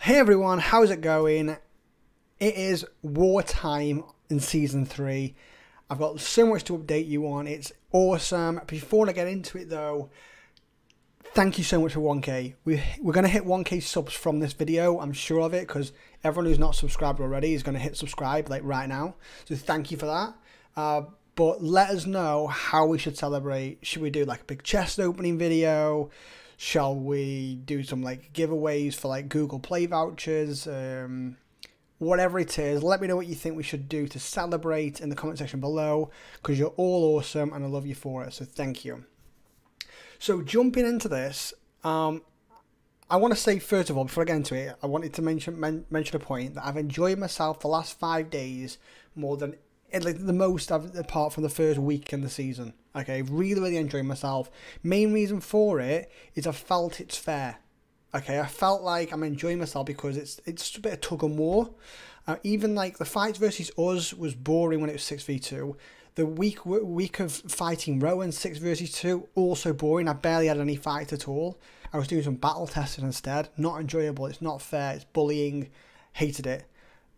Hey everyone, how's it going? It is wartime in Season 3. I've got so much to update you on. It's awesome. Before I get into it though, thank you so much for 1k. We're going to hit 1k subs from this video, I'm sure of it, because everyone who's not subscribed already is going to hit subscribe like right now. So thank you for that. But let us know how we should celebrate. Should we do like a big chest opening video? Shall we do some like giveaways for like Google Play vouchers? Whatever it is, let me know what you think we should do to celebrate in the comment section below, because you're all awesome and I love you for it. So thank you. So jumping into this, I want to say first of all, before I get into it, I wanted to mention a point that I've enjoyed myself the last 5 days more than the most apart from the first week in the season. Okay, really enjoyed myself. Main reason for it is I felt it's fair. Okay, I felt like I'm enjoying myself because it's just a bit of tug and war. Even like the fights versus us was boring when it was 6v2. The week of fighting Rowan 6 versus 2 also boring. I barely had any fights at all. I was doing some battle testing instead. Not enjoyable. It's not fair. It's bullying. Hated it.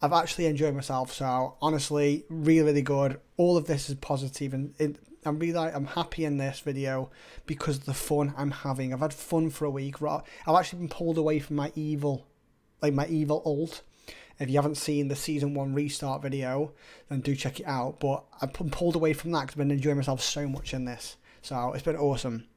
I've actually enjoyed myself, so honestly, really good. All of this is positive, and I'm happy in this video because of the fun I'm having. I've had fun for a week. I've actually been pulled away from my evil ult. If you haven't seen the Season 1 restart video, then do check it out. But I've been pulled away from that because I've been enjoying myself so much in this. So it's been awesome.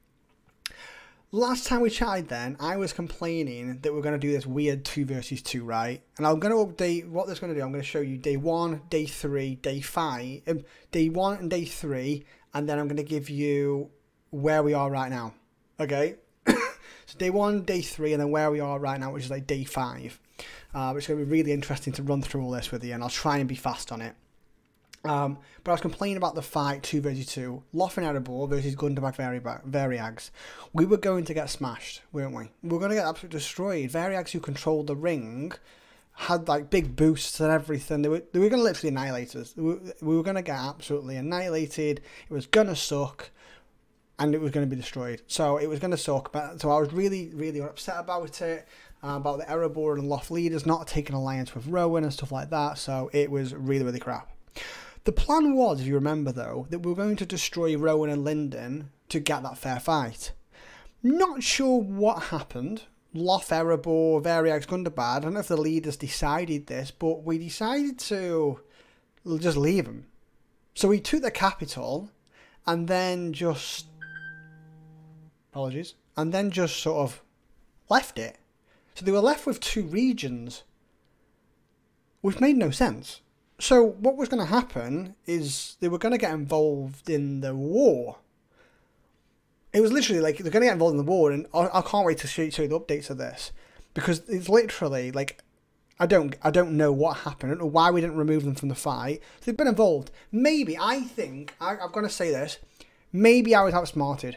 Last time we chatted then, I was complaining that we're going to do this weird 2 versus 2, right? And I'm going to update what this is going to do. I'm going to show you day 1, day 3, day 5, day 1 and day 3, and then I'm going to give you where we are right now. Okay? So day 1, day 3, and then where we are right now, which is like day 5. It's going to be really interesting to run through all this with you, and I'll try and be fast on it. But I was complaining about the fight 2 versus 2, Loth and Erebor versus Gundabad Variags. We were going to get smashed, weren't we? We were going to get absolutely destroyed. Variags, who controlled the ring, had like big boosts and everything. They were going to literally annihilate us. We were going to get absolutely annihilated. It was going to suck, and it was going to be destroyed. So it was going to suck. But so I was really upset about it. About the Erebor and Loth leaders not taking alliance with Rowan and stuff like that. So it was really crap. The plan was, if you remember though, that we were going to destroy Rowan and Linden to get that fair fight. Not sure what happened. Loth, Erebor, Variags, Gundabad. I don't know if the leaders decided this, but we decided to just leave them. So we took the capital and then just... Apologies. And then just sort of left it. So they were left with 2 regions, which made no sense. So what was going to happen is they were going to get involved in the war. It was literally like they're going to get involved in the war, and I can't wait to show you the updates of this, because it's literally like I don't know what happened. I don't know why we didn't remove them from the fight. So they've been involved. Maybe I'm going to say this. Maybe I was outsmarted.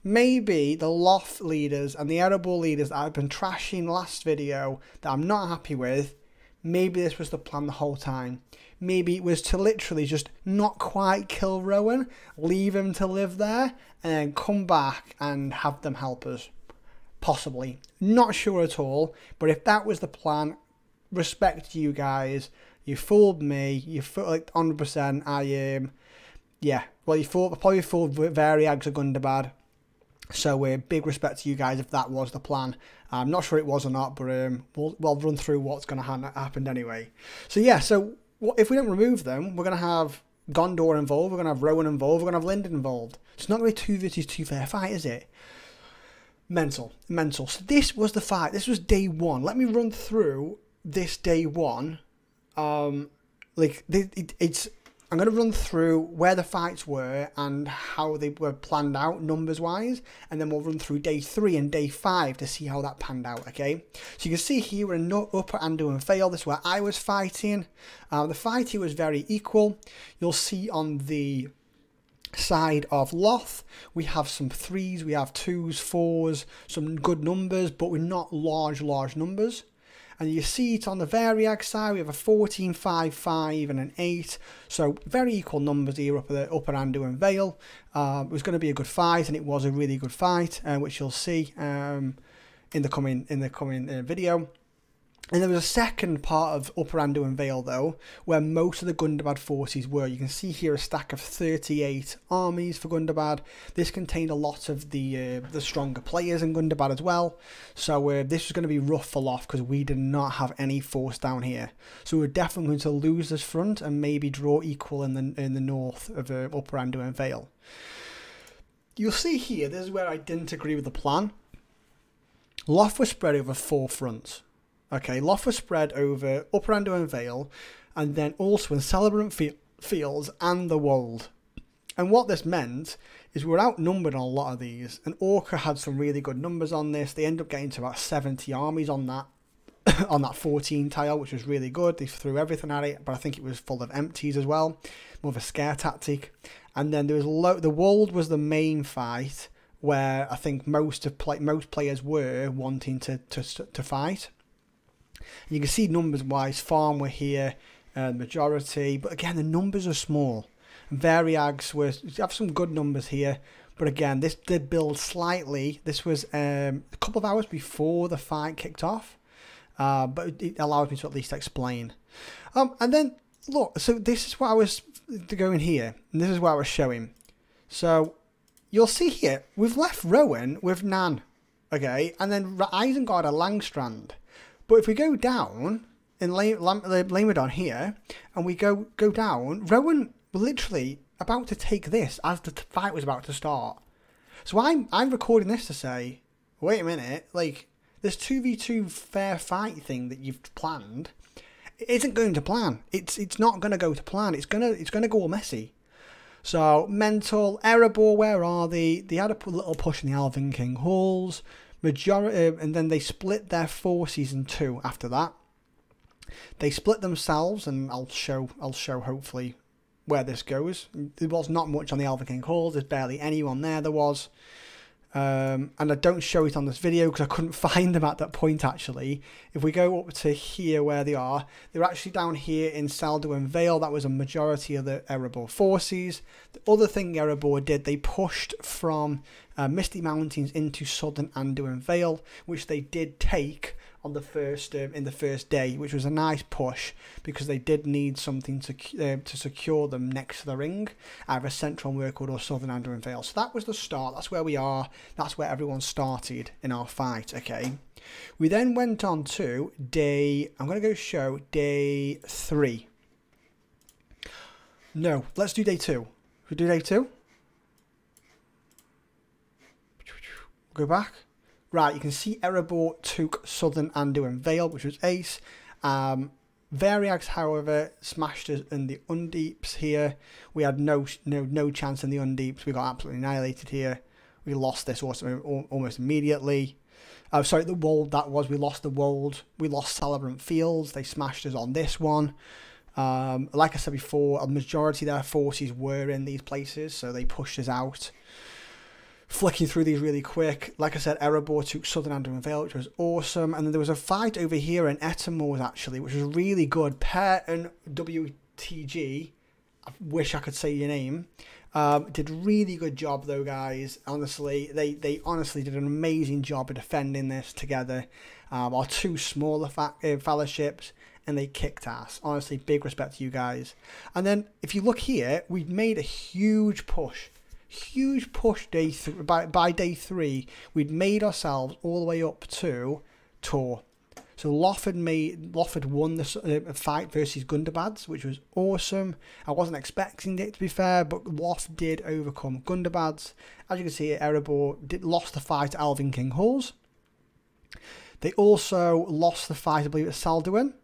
Maybe the Loth leaders and the Erebor leaders that I've been trashing last video that I'm not happy with. Maybe this was the plan the whole time. Maybe it was to literally just not quite kill Rowan, leave him to live there, and then come back and have them help us. Possibly. Not sure at all, but if that was the plan, respect to you guys. You fooled me. You fooled like 100%. Yeah. Well, you probably fooled Variags or Gundabad. So big respect to you guys if that was the plan. I'm not sure it was or not, but we'll run through what's going to happen anyway. So yeah, so if we don't remove them, we're going to have Gondor involved, we're going to have Rowan involved, we're going to have Linden involved. It's not going to be 2 versus 2 fair fight, is it? Mental. So this was the fight. This was day 1. Let me run through this day 1. I'm going to run through where the fights were and how they were planned out numbers-wise, and then we'll run through day 3 and day 5 to see how that panned out, okay? So you can see here we're in Upper Anduin Vale. This is where I was fighting. The fight here was very equal. You'll see on the side of Loth, we have some 3s, we have 2s, 4s, some good numbers, but we're not large numbers. And you see it on the Variag side, we have a 14, 5, 5 and an 8. So very equal numbers here up at the Upper Anduin Vale. It was going to be a good fight, and it was a really good fight, which you'll see in the coming video. And there was a second part of Upper Anduin Vale, though, where most of the Gundabad forces were. You can see here a stack of 38 armies for Gundabad. This contained a lot of the stronger players in Gundabad as well. So this was going to be rough for Loth because we did not have any force down here. So we're definitely going to lose this front and maybe draw equal in the north of Upper Anduin Vale. You'll see here, this is where I didn't agree with the plan. Loth was spread over 4 fronts. Okay, Loth was spread over Upper Anduin Vale, and then also in Celebrant Fields and the Wold. And what this meant is we were outnumbered on a lot of these, and Orca had some really good numbers on this. They ended up getting to about 70 armies on that on that 14 tile, which was really good. They threw everything at it, but I think it was full of empties as well, more of a scare tactic. And then there was the Wold was the main fight, where I think most players were wanting to fight. And you can see numbers wise, Farm were here, majority, but again the numbers are small. Variags have some good numbers here, but again this did build slightly. This was a couple of hours before the fight kicked off, but it allowed me to at least explain. And then look, so this is what I was going here, and this is what I was showing. So you'll see here we've left Rowan with Nan, okay, and then Isengard are Langstrand. But if we go down in Lamedon here, and we go down, Rowan were literally about to take this as the fight was about to start. So I'm recording this to say, wait a minute, like this 2v2 fair fight thing that you've planned, it isn't going to plan. It's not going to go to plan. It's gonna go all messy. So Mental, Erebor, where are they? They had a little push in the Elven King halls. And then they split their forces in 2 after that. They split themselves, and I'll show hopefully where this goes. There was not much on the Elven King halls. There's barely anyone there. There was. And I don't show it on this video because I couldn't find them at that point actually. If we go up to here where they are, they're actually down here in Salduin Vale. That was a majority of the Erebor forces. The other thing Erebor did, they pushed from Misty Mountains into Southern Anduin Vale, which they did take on the first in the first day, which was a nice push because they did need something to secure them next to the ring, either Central Mirkwood or Southern Anduin Vale. So that was the start. That's where we are. That's where everyone started in our fight. Okay, we then went on to day. I'm going to go show day 3. No, let's do day 2. We do day 2. Go back. Right, you can see Erebor took Southern Anduin Vale, which was ace. Variags, however, smashed us in the Undeeps here. We had no chance in the Undeeps. We got absolutely annihilated here. We lost this also almost immediately. Sorry, the Wold, that was. We lost the Wold. We lost Celebrant Fields. They smashed us on this one. Like I said before, a majority of their forces were in these places, so they pushed us out. Flicking through these really quick. Like I said, Erebor took Southern Anduin Vale, which was awesome. And then there was a fight over here in Ettamores, actually, which was really good. Per and WTG, I wish I could say your name, did really good job, though, guys. Honestly, they honestly did an amazing job of defending this together. Our 2 smaller fellowships, and they kicked ass. Honestly, big respect to you guys. And then, if you look here, we made a huge push. By day 3, we'd made ourselves all the way up to Tor. So Loth had won the fight versus Gundabads, which was awesome. I wasn't expecting it, to be fair, but Loth did overcome Gundabads. As you can see, Erebor lost the fight at Elven King halls. They also lost the fight, I believe, at Salduin.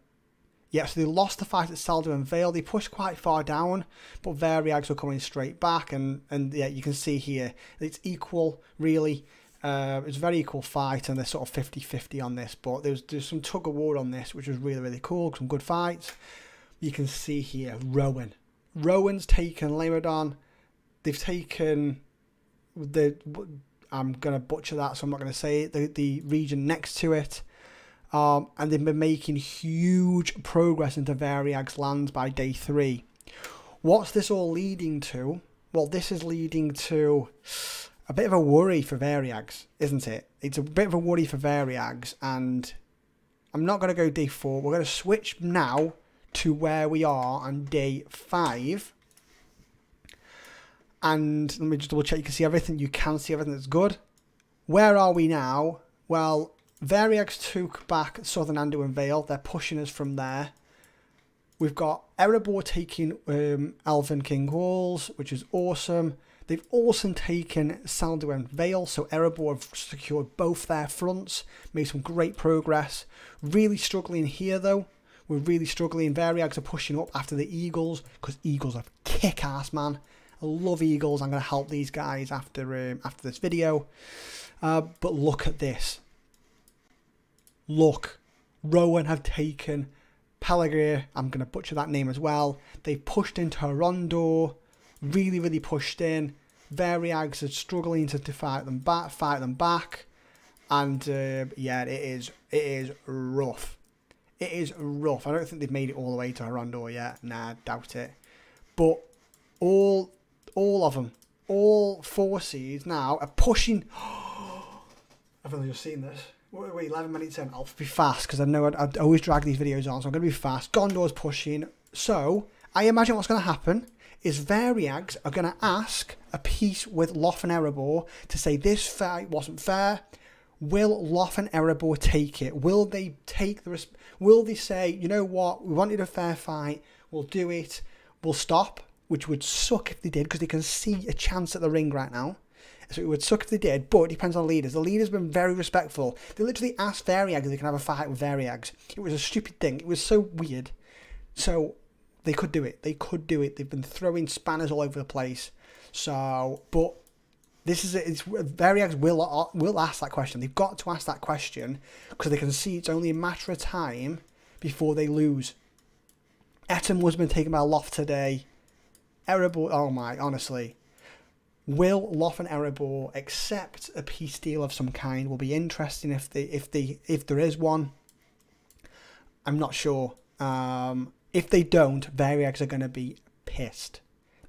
Yeah, so they lost the fight at Salduin Vale. They pushed quite far down, but Variags were coming straight back. And yeah, you can see here, it's equal, really. It's a very equal fight, and they're sort of 50-50 on this. But there's some tug of war on this, which was really, really cool. Some good fights. You can see here, Rowan. Rowan's taken Lamedon. They've taken I'm going to butcher that, so I'm not going to say it. The region next to it. And they've been making huge progress into Variags lands by day 3. What's this all leading to? Well, this is leading to a bit of a worry for Variags, isn't it? It's a bit of a worry for Variags, and I'm not going to go day 4. We're going to switch now to where we are on day 5. And let me just double check. You can see everything. You can see everything that's good. Where are we now? Well, Variags took back Southern Anduin Vale. They're pushing us from there. We've got Erebor taking Elven King Walls, which is awesome. They've also taken Salduin Vale, so Erebor have secured both their fronts, made some great progress. Really struggling here though. We're really struggling. Variags are pushing up after the Eagles, because Eagles are kick-ass, man. I love Eagles. I'm going to help these guys after this video. But look at this. Look. Rowan have taken Peligre. I'm going to butcher that name as well. They pushed into Rondor. Really, really pushed in. Variags are struggling to fight them back. And yeah, it is rough. It is rough. I don't think they've made it all the way to Rondor yet. Nah, I doubt it. But all of them, all forces now are pushing. I've only just seen this. Wait, 11 minutes in. I'll be fast because I know I'd always drag these videos on, so I'm going to be fast. Gondor's pushing. So I imagine what's going to happen is Variags are going to ask a peace with Loth and Erebor to say this fight wasn't fair. Will Loth and Erebor take it? Will they take the? Will they say, you know what, we wanted a fair fight, we'll do it, we'll stop, which would suck if they did because they can see a chance at the ring right now. So it would suck if they did, but it depends on the leaders. The leaders have been very respectful. They literally asked Variags if they can have a fight with Variags. It was a stupid thing. It was so weird. So they could do it. They could do it. They've been throwing spanners all over the place. So, but this is it. Variags will ask that question. They've got to ask that question because they can see it's only a matter of time before they lose. Etten was been taken by Loth today. Erebor, oh my, honestly. Will Loth and Erebor accept a peace deal of some kind? Will be interesting if there is one. I'm not sure. If they don't, Variags are going to be pissed.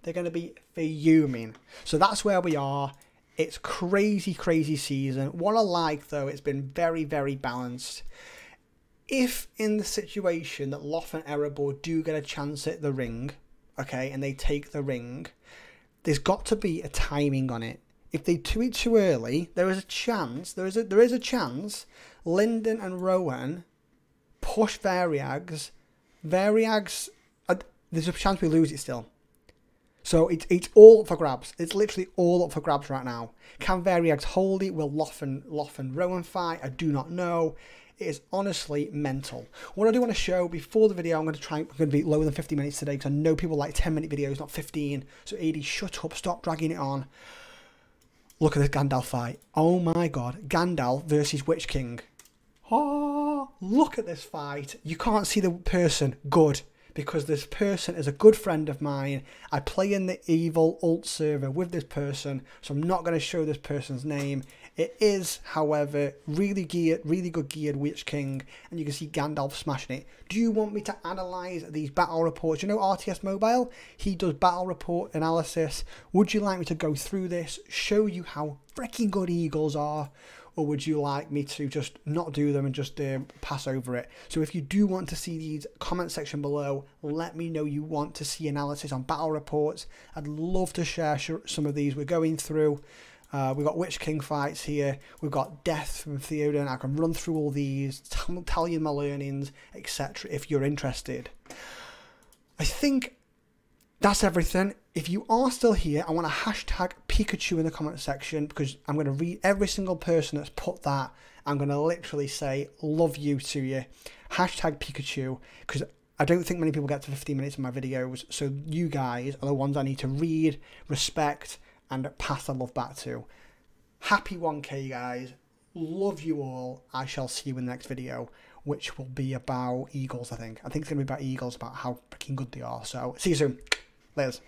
They're going to be fuming. So that's where we are. It's crazy, crazy season. What I like though, it's been very, very balanced. If in the situation that Loth and Erebor do get a chance at the ring, okay, and they take the ring, there's got to be a timing on it. If they do it too early, there is a chance, there is a chance Lyndon and Rowan push Variags. Variags, there's a chance we lose it still. So it's all up for grabs. It's literally all up for grabs right now. Can Variags hold it? Will Loth and Rowan fight? I do not know. It is honestly mental. What I do want to show before the video, I'm going to be lower than 50 minutes today because I know people like 10-minute videos, not 15. So AD, shut up, stop dragging it on. Look at this Gandalf fight. Oh my god, Gandalf versus Witch King. Oh, look at this fight. You can't see the person good because this person is a good friend of mine. I play in the evil alt server with this person, so I'm not going to show this person's name. It is, however, really good geared Witch King, and you can see Gandalf smashing it. Do you want me to analyse these battle reports? You know RTS Mobile? He does battle report analysis. Would you like me to go through this, show you how freaking good Eagles are? Or would you like me to just not do them and just pass over it? So if you do want to see these, comment section below, let me know you want to see analysis on battle reports. I'd love to share some of these we're going through. We've got Witch King fights here. We've got Death from Theoden. I can run through all these, tell you my learnings, etc. if you're interested. I think that's everything. If you are still here, I want to hashtag Pikachu in the comment section because I'm going to read every single person that's put that. I'm going to literally say love you to you. Hashtag Pikachu because I don't think many people get to 15 minutes of my videos. So you guys are the ones I need to read, respect, and pass the love back to. Happy 1K, guys. Love you all. I shall see you in the next video, which will be about Eagles, I think. I think it's going to be about Eagles, about how freaking good they are. So see you soon. Laters.